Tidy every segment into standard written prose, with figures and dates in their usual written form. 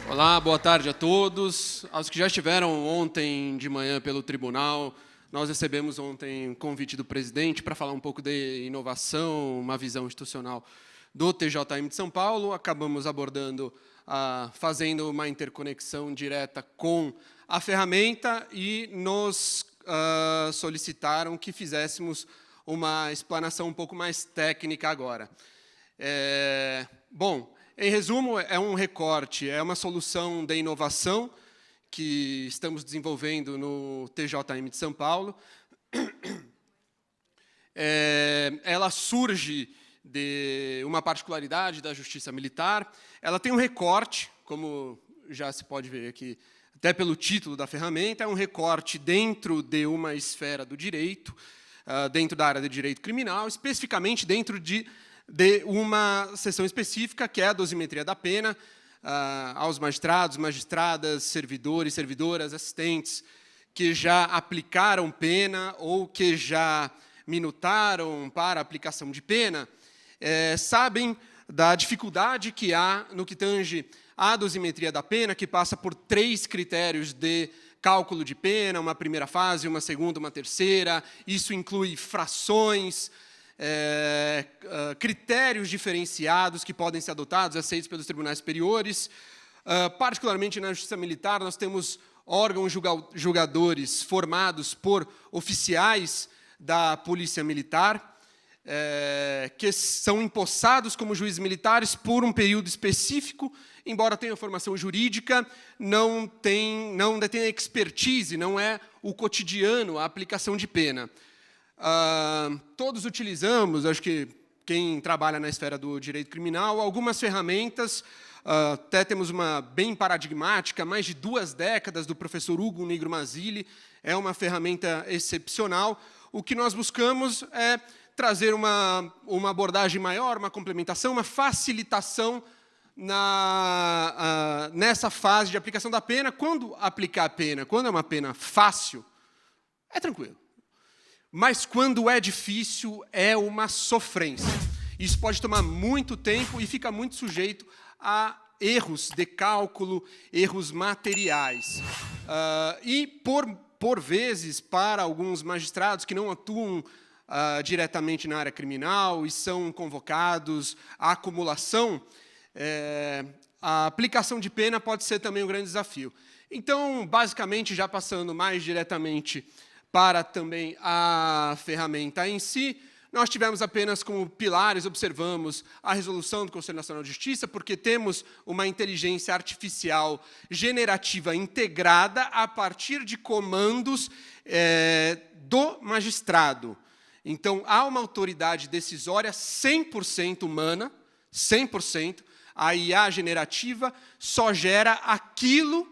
Olá, boa tarde a todos. Aos que já estiveram ontem de manhã pelo tribunal, nós recebemos ontem um convite do presidente para falar um pouco de inovação, uma visão institucional do TJM de São Paulo. Acabamos abordando, fazendo uma interconexão direta com a ferramenta e nos solicitaram que fizéssemos uma explanação um pouco mais técnica agora. Bom, em resumo, é um recorte, é uma solução de inovação que estamos desenvolvendo no TJM de São Paulo. Ela surge de uma particularidade da Justiça Militar. Ela tem um recorte, como já se pode ver aqui, até pelo título da ferramenta, é um recorte dentro de uma esfera do direito, dentro da área de direito criminal, especificamente dentro de uma seção específica, que é a dosimetria da pena, aos magistrados, magistradas, servidores, servidoras, assistentes, que já aplicaram pena ou que já minutaram para a aplicação de pena, sabem da dificuldade que há no que tange à dosimetria da pena, que passa por 3 critérios de cálculo de pena, uma primeira fase, uma segunda, uma terceira. Isso inclui frações, critérios diferenciados que podem ser adotados, aceitos pelos tribunais superiores. Particularmente na Justiça Militar, nós temos órgãos julgadores formados por oficiais da Polícia Militar, que são empossados como juízes militares por um período específico, embora tenham formação jurídica, não detêm expertise, não é o cotidiano a aplicação de pena. Todos utilizamos, acho que quem trabalha na esfera do direito criminal, algumas ferramentas, até temos uma bem paradigmática, mais de 2 décadas, do professor Hugo Nigro Mazzilli, é uma ferramenta excepcional. O que nós buscamos é trazer uma abordagem maior, uma complementação, uma facilitação nessa fase de aplicação da pena. Quando aplicar a pena, quando é uma pena fácil, é tranquilo. Mas quando é difícil, é uma sofrência. Isso pode tomar muito tempo e fica muito sujeito a erros de cálculo, erros materiais. E, por vezes, para alguns magistrados que não atuam diretamente na área criminal e são convocados à acumulação, a aplicação de pena pode ser também um grande desafio. Então, basicamente, já passando mais diretamente para também a ferramenta em si, nós tivemos apenas como pilares, observamos a resolução do Conselho Nacional de Justiça, porque temos uma inteligência artificial generativa integrada a partir de comandos do magistrado. Então, há uma autoridade decisória 100% humana, 100%, a IA generativa só gera aquilo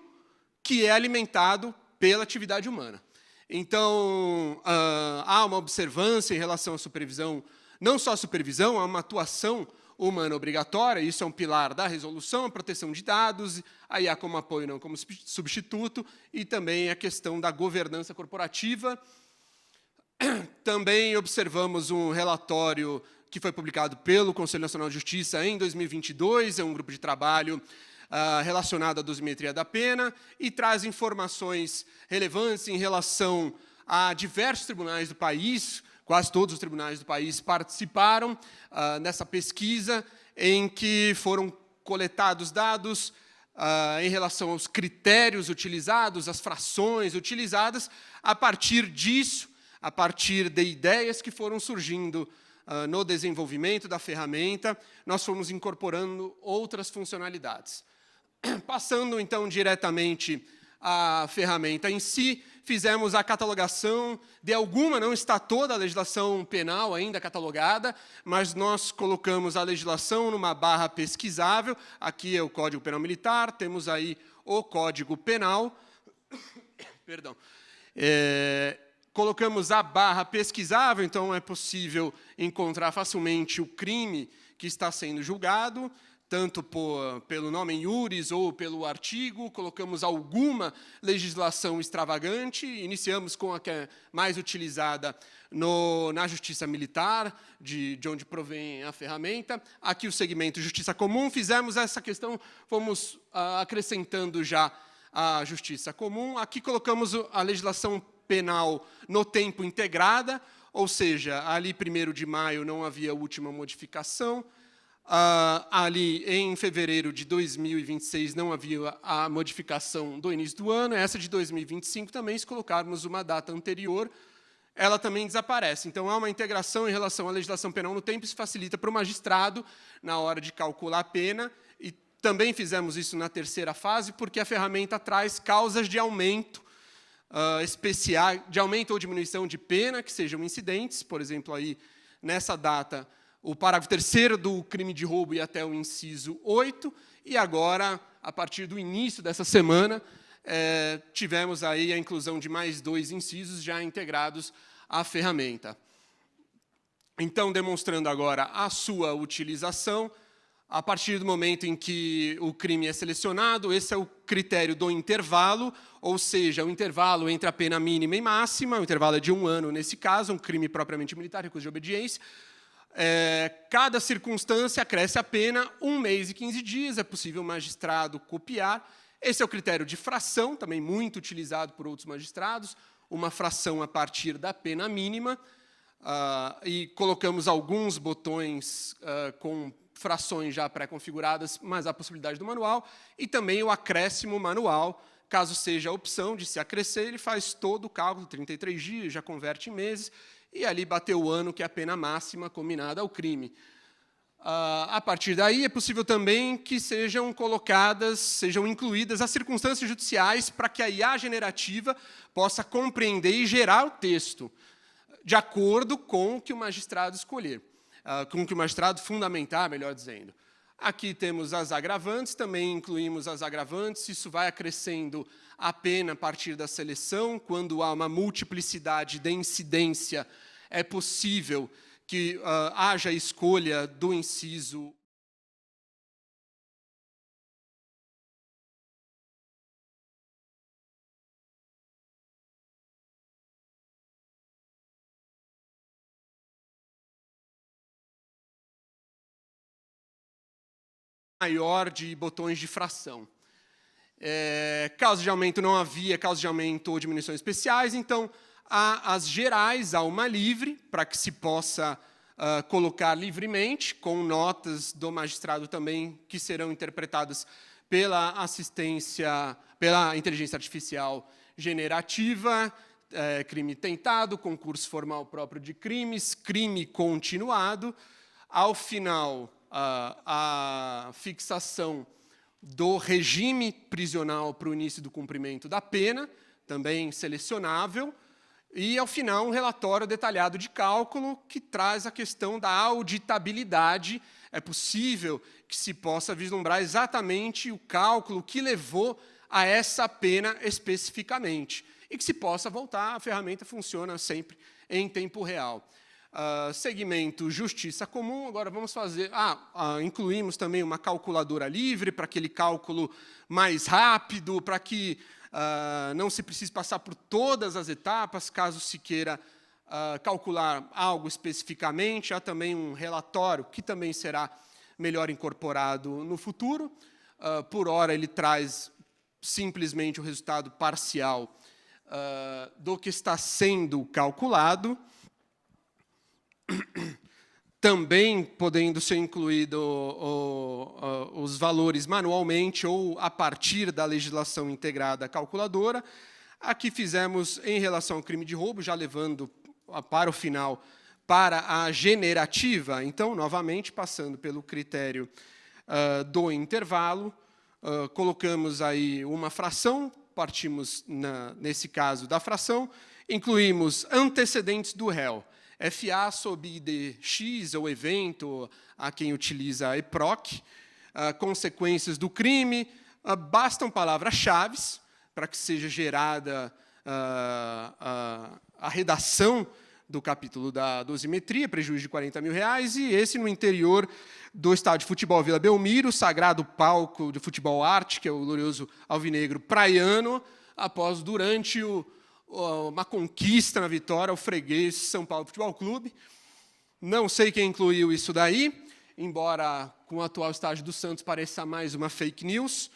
que é alimentado pela atividade humana. Então, há uma observância em relação à supervisão, não só a supervisão, há uma atuação humana obrigatória, isso é um pilar da resolução, a proteção de dados, a IA como apoio, não como substituto, e também a questão da governança corporativa. Também observamos um relatório que foi publicado pelo Conselho Nacional de Justiça em 2022, é um grupo de trabalho relacionado à dosimetria da pena, e traz informações relevantes em relação a diversos tribunais do país. Quase todos os tribunais do país participaram nessa pesquisa, em que foram coletados dados em relação aos critérios utilizados, as frações utilizadas. A partir disso, a partir de ideias que foram surgindo no desenvolvimento da ferramenta, nós fomos incorporando outras funcionalidades. Passando, então, diretamente à ferramenta em si, fizemos a catalogação de alguma, não está toda a legislação penal ainda catalogada, mas nós colocamos a legislação numa barra pesquisável. Aqui é o Código Penal Militar, temos aí o Código Penal. Perdão. Colocamos a barra pesquisável, então é possível encontrar facilmente o crime que está sendo julgado. tanto pelo nome iuris ou pelo artigo, colocamos alguma legislação extravagante, iniciamos com a que é mais utilizada na justiça militar, de onde provém a ferramenta. Aqui o segmento justiça comum, fizemos essa questão, fomos acrescentando já a justiça comum. Aqui colocamos a legislação penal no tempo integrada, ou seja, ali 1º de maio não havia última modificação, ali em fevereiro de 2026 não havia a modificação do início do ano, essa de 2025 também, se colocarmos uma data anterior, ela também desaparece. Então, há uma integração em relação à legislação penal no tempo, isso facilita para o magistrado, na hora de calcular a pena, e também fizemos isso na 3ª fase, porque a ferramenta traz causas de aumento especiais, de aumento ou diminuição de pena, que sejam incidentes, por exemplo, aí, nessa data, o parágrafo 3º do crime de roubo e até o inciso 8, e agora, a partir do início dessa semana, tivemos aí a inclusão de mais 2 incisos já integrados à ferramenta. Então, demonstrando agora a sua utilização, a partir do momento em que o crime é selecionado, esse é o critério do intervalo, ou seja, o intervalo entre a pena mínima e máxima, o intervalo é de 1 ano nesse caso, um crime propriamente militar, recurso de obediência. Cada circunstância acresce a pena 1 mês e 15 dias, é possível o magistrado copiar. Esse é o critério de fração, também muito utilizado por outros magistrados, uma fração a partir da pena mínima, e colocamos alguns botões com frações já pré-configuradas, mas há a possibilidade do manual, e também o acréscimo manual, caso seja a opção de se acrescer, ele faz todo o cálculo, 33 dias, já converte em meses, e ali bateu o ano, que é a pena máxima combinada ao crime. A partir daí, é possível também que sejam colocadas, sejam incluídas as circunstâncias judiciais para que a IA generativa possa compreender e gerar o texto, de acordo com o que o magistrado escolher, com o que o magistrado fundamentar, melhor dizendo. Aqui temos as agravantes, também incluímos as agravantes, isso vai acrescendo a pena a partir da seleção, quando há uma multiplicidade de incidência, é possível que haja escolha do inciso maior de botões de fração. Casos de aumento não havia, casos de aumento ou diminuições especiais, então há as gerais, há uma livre, para que se possa colocar livremente, com notas do magistrado também, que serão interpretadas pela assistência, pela inteligência artificial generativa, crime tentado, concurso formal próprio de crimes, crime continuado. Ao final, a fixação do regime prisional para o início do cumprimento da pena, também selecionável, e, ao final, um relatório detalhado de cálculo que traz a questão da auditabilidade. É possível que se possa vislumbrar exatamente o cálculo que levou a essa pena especificamente, e que se possa voltar, a ferramenta funciona sempre em tempo real. Segmento Justiça Comum, agora vamos fazer... incluímos também uma calculadora livre para aquele cálculo mais rápido, para que não se precise passar por todas as etapas, caso se queira calcular algo especificamente. Há também um relatório, que também será melhor incorporado no futuro. Por hora, ele traz simplesmente o resultado parcial do que está sendo calculado, também podendo ser incluído os valores manualmente ou a partir da legislação integrada calculadora. Aqui fizemos, em relação ao crime de roubo, já levando para o final, para a generativa. Então, novamente, passando pelo critério do intervalo, colocamos aí uma fração, partimos, nesse caso, da fração, incluímos antecedentes do réu. FA sob ID X, ou evento, a quem utiliza a EPROC, consequências do crime, bastam palavras-chave para que seja gerada a redação do capítulo da dosimetria, prejuízo de R$40 mil, e esse no interior do estádio de futebol Vila Belmiro, sagrado palco de futebol arte, que é o glorioso alvinegro praiano, após, durante uma conquista na vitória, o freguês São Paulo Futebol Clube. Não sei quem incluiu isso daí, embora com o atual estágio do Santos pareça mais uma fake news.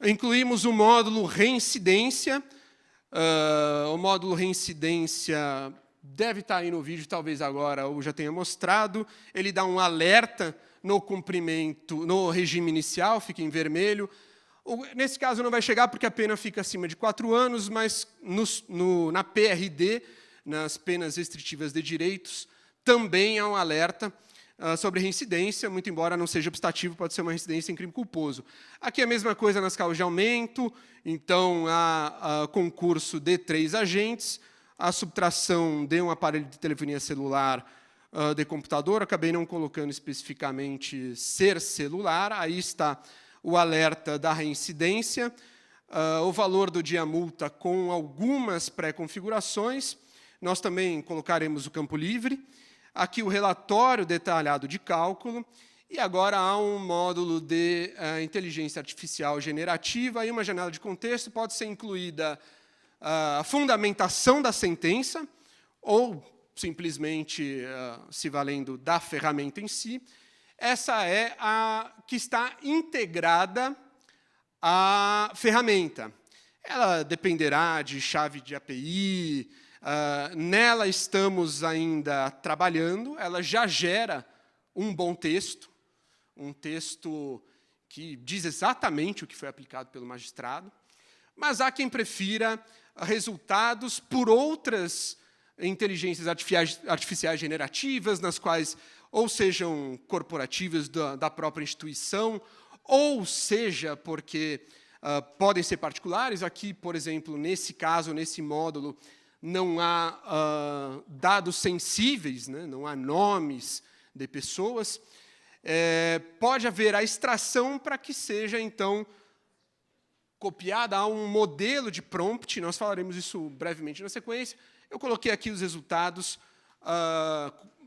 Incluímos o módulo reincidência. O módulo reincidência deve estar aí no vídeo, talvez agora eu já tenha mostrado. Ele dá um alerta no cumprimento, no regime inicial, fica em vermelho. Nesse caso não vai chegar porque a pena fica acima de 4 anos, mas na PRD, nas penas restritivas de direitos, também há um alerta sobre reincidência, muito embora não seja obstativo, pode ser uma reincidência em crime culposo. Aqui é a mesma coisa nas causas de aumento, então há concurso de 3 agentes, a subtração de um aparelho de telefonia celular de computador, acabei não colocando especificamente ser celular, aí está o alerta da reincidência, o valor do dia multa com algumas pré-configurações, nós também colocaremos o campo livre, aqui o relatório detalhado de cálculo, e agora há um módulo de inteligência artificial generativa, e uma janela de contexto pode ser incluída a fundamentação da sentença, ou simplesmente se valendo da ferramenta em si. Essa é a que está integrada à ferramenta. Ela dependerá de chave de API, nela estamos ainda trabalhando, ela já gera um bom texto, um texto que diz exatamente o que foi aplicado pelo magistrado, mas há quem prefira resultados por outras inteligências artificiais generativas, nas quais ou sejam corporativas da própria instituição, ou seja, porque podem ser particulares. Aqui, por exemplo, nesse caso, nesse módulo, não há dados sensíveis, né? Não há nomes de pessoas. Pode haver a extração para que seja, então, copiada a um modelo de prompt, nós falaremos isso brevemente na sequência. Eu coloquei aqui os resultados,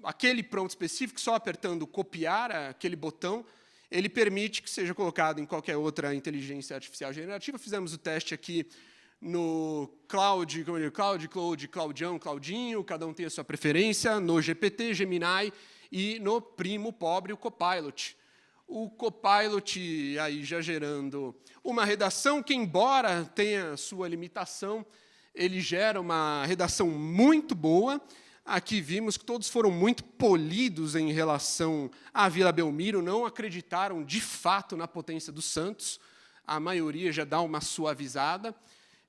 aquele prompt específico, só apertando copiar, aquele botão, ele permite que seja colocado em qualquer outra inteligência artificial generativa. Fizemos o teste aqui no Cloud, Claudião, Claudinho, cada um tem a sua preferência, no GPT, Gemini e no primo pobre, o Copilot. O Copilot aí já gerando uma redação que, embora tenha sua limitação, ele gera uma redação muito boa. Aqui vimos que todos foram muito polidos em relação à Vila Belmiro, não acreditaram de fato na potência do Santos, a maioria já dá uma suavizada,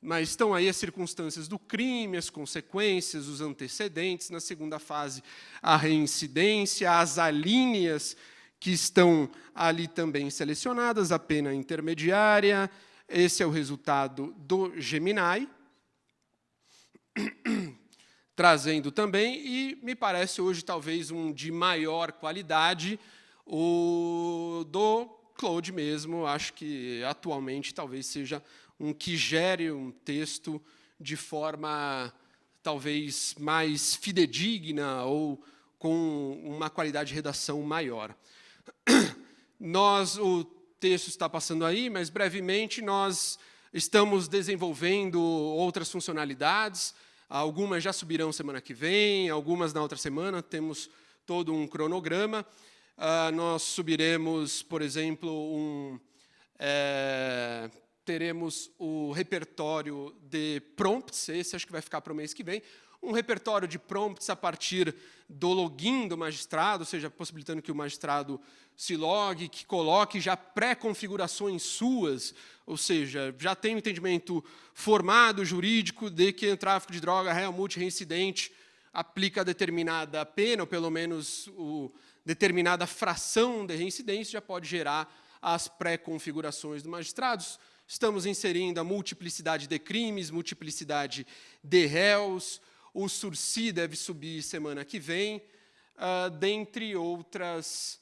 mas estão aí as circunstâncias do crime, as consequências, os antecedentes, na segunda fase a reincidência, as alíneas que estão ali também selecionadas, a pena intermediária, esse é o resultado do Gemini, trazendo também, e me parece hoje talvez um de maior qualidade, o do Claude mesmo, acho que atualmente talvez seja um que gere um texto de forma talvez mais fidedigna ou com uma qualidade de redação maior. O texto está passando aí, mas brevemente nós estamos desenvolvendo outras funcionalidades, algumas já subirão semana que vem, algumas na outra semana, temos todo um cronograma. Nós subiremos, por exemplo, teremos o repertório de prompts, esse acho que vai ficar para o mês que vem, um repertório de prompts a partir do login do magistrado, ou seja, possibilitando que o magistrado se logue, que coloque já pré-configurações suas, ou seja, já tem um entendimento formado, jurídico, de que em tráfico de droga, réu multireincidente, aplica determinada pena, ou pelo menos determinada fração de reincidência, já pode gerar as pré-configurações do magistrado. Estamos inserindo a multiplicidade de crimes, multiplicidade de réus, o SURSI deve subir semana que vem, dentre outras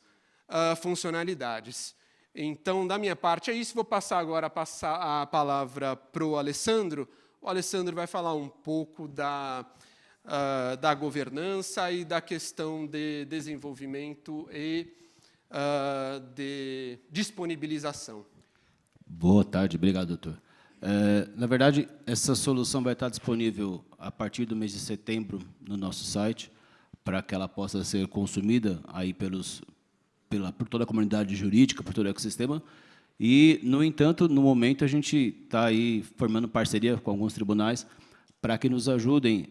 funcionalidades. Então, da minha parte é isso. Vou passar agora a palavra para o Alessandro. O Alessandro vai falar um pouco da governança e da questão de desenvolvimento e de disponibilização. Boa tarde, obrigado, doutor. Na verdade, essa solução vai estar disponível a partir do mês de setembro no nosso site, para que ela possa ser consumida aí por toda a comunidade jurídica, por todo o ecossistema. E, no entanto, no momento, a gente está aí formando parceria com alguns tribunais para que nos ajudem,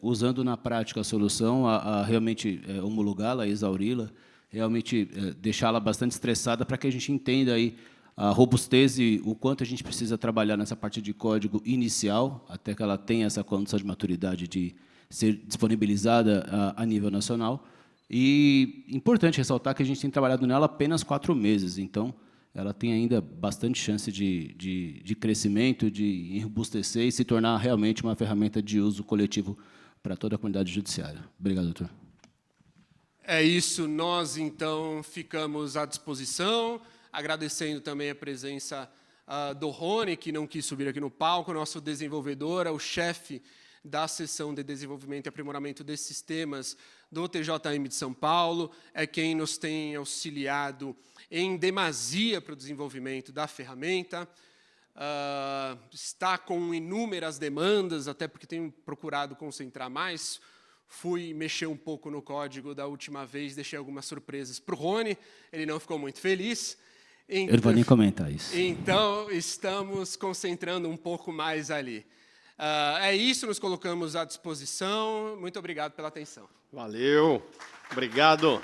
usando na prática a solução, a realmente homologá-la, exauri-la, realmente deixá-la bastante estressada para que a gente entenda aí a robustez e o quanto a gente precisa trabalhar nessa parte de código inicial, até que ela tenha essa condição de maturidade de ser disponibilizada a nível nacional. E importante ressaltar que a gente tem trabalhado nela apenas 4 meses, então ela tem ainda bastante chance de crescimento, de robustecer e se tornar realmente uma ferramenta de uso coletivo para toda a comunidade judiciária. Obrigado, doutor. É isso, nós, então, ficamos à disposição, agradecendo também a presença do Rony, que não quis subir aqui no palco, nosso desenvolvedor, o chefe da seção de desenvolvimento e aprimoramento de sistemas do TJM de São Paulo, é quem nos tem auxiliado em demasia para o desenvolvimento da ferramenta, está com inúmeras demandas, até porque tenho procurado concentrar mais. Fui mexer um pouco no código da última vez, deixei algumas surpresas para o Rony, ele não ficou muito feliz. Então, eu não vou nem comentar isso. Então, estamos concentrando um pouco mais ali. É isso, nos colocamos à disposição. Muito obrigado pela atenção. Valeu, obrigado.